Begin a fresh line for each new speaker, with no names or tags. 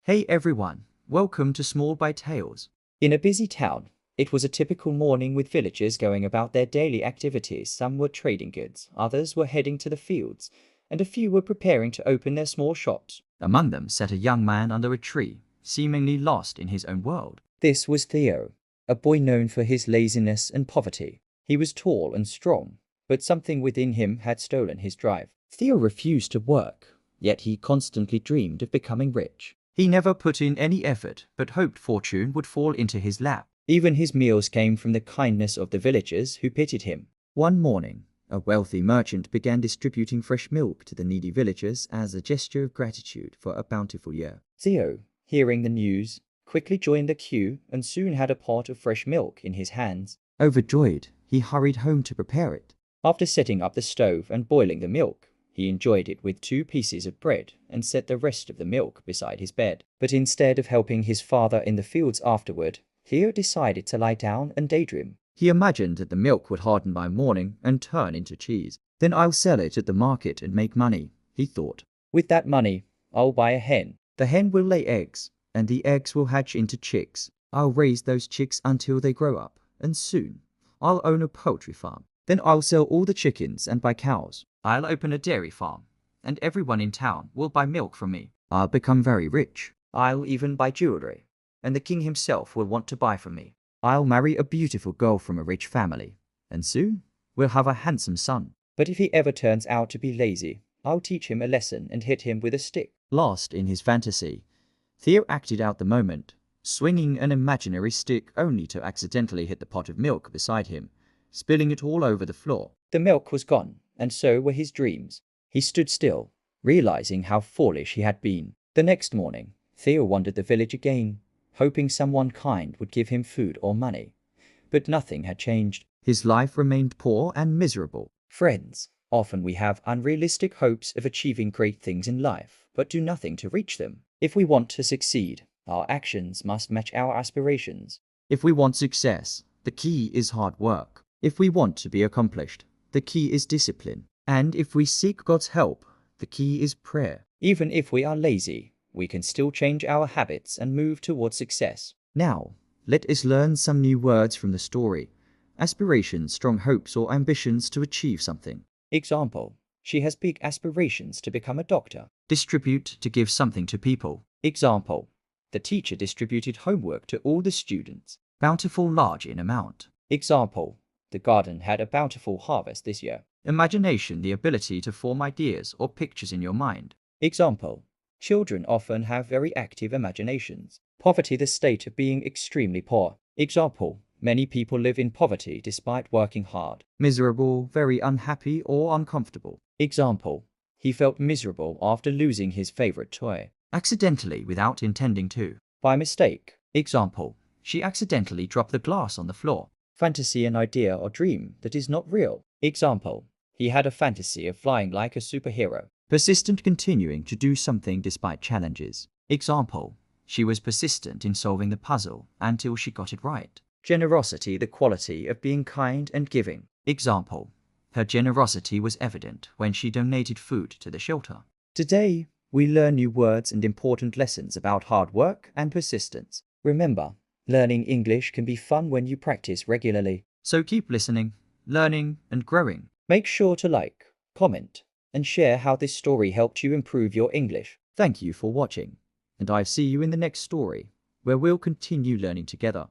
Hey everyone, welcome to Small by Tales. In a busy town, it was a typical morning with villagers going about their daily activities. Some were trading goods, others were heading to the fields, and a few were preparing to open their small shops. Among them sat a young man under a tree, seemingly lost in his own world. This was Theo, a boy known for his laziness and poverty. He was tall and strong, but something within him had stolen his drive. Theo refused to work, yet he constantly dreamed of becoming rich. He never put in any effort, but hoped fortune would fall into his lap. Even his meals came from the kindness of the villagers who pitied him. One morning, a wealthy merchant began distributing fresh milk to the needy villagers as a gesture of gratitude for a bountiful year. Theo, hearing the news, quickly joined the queue and soon had a pot of fresh milk in his hands. Overjoyed, he hurried home to prepare it. After setting up the stove and boiling the milk, he enjoyed it with 2 pieces of bread and set the rest of the milk beside his bed. But instead of helping his father in the fields afterward, Theo decided to lie down and daydream. He imagined that the milk would harden by morning and turn into cheese. Then I'll sell it at the market and make money, he thought. With that money, I'll buy a hen. The hen will lay eggs, and the eggs will hatch into chicks. I'll raise those chicks until they grow up, and soon I'll own a poultry farm. Then I'll sell all the chickens and buy cows. I'll open a dairy farm, and everyone in town will buy milk from me. I'll become very rich. I'll even buy jewelry, and the king himself will want to buy from me. I'll marry a beautiful girl from a rich family, and soon we'll have a handsome son. But if he ever turns out to be lazy, I'll teach him a lesson and hit him with a stick. Lost in his fantasy, Theo acted out the moment, swinging an imaginary stick only to accidentally hit the pot of milk beside him, spilling it all over the floor. The milk was gone, and so were his dreams. He stood still, realizing how foolish he had been. The next morning, Theo wandered the village again, hoping someone kind would give him food or money. But nothing had changed. His life remained poor and miserable. Friends, often we have unrealistic hopes of achieving great things in life, but do nothing to reach them. If we want to succeed, our actions must match our aspirations. If we want success, the key is hard work. If we want to be accomplished, the key is discipline. And if we seek God's help, the key is prayer. Even if we are lazy, we can still change our habits and move towards success. Now, let us learn some new words from the story. Aspirations, strong hopes or ambitions to achieve something. Example: she has big aspirations to become a doctor. Distribute, to give something to people. Example: the teacher distributed homework to all the students. Bountiful, large in amount. Example: the garden had a bountiful harvest this year. Imagination, the ability to form ideas or pictures in your mind. Example: children often have very active imaginations. Poverty, the state of being extremely poor. Example: many people live in poverty despite working hard. Miserable, very unhappy or uncomfortable. Example: he felt miserable after losing his favorite toy. Accidentally, without intending to. By mistake. Example: she accidentally dropped the glass on the floor. Fantasy, an idea or dream that is not real. Example: he had a fantasy of flying like a superhero. Persistent, continuing to do something despite challenges. Example: she was persistent in solving the puzzle until she got it right. Generosity, the quality of being kind and giving. Example: her generosity was evident when she donated food to the shelter. Today, we learn new words and important lessons about hard work and persistence. Remember, learning English can be fun when you practice regularly. So keep listening, learning, and growing. Make sure to like, comment, and share how this story helped you improve your English. Thank you for watching, and I'll see you in the next story, where we'll continue learning together.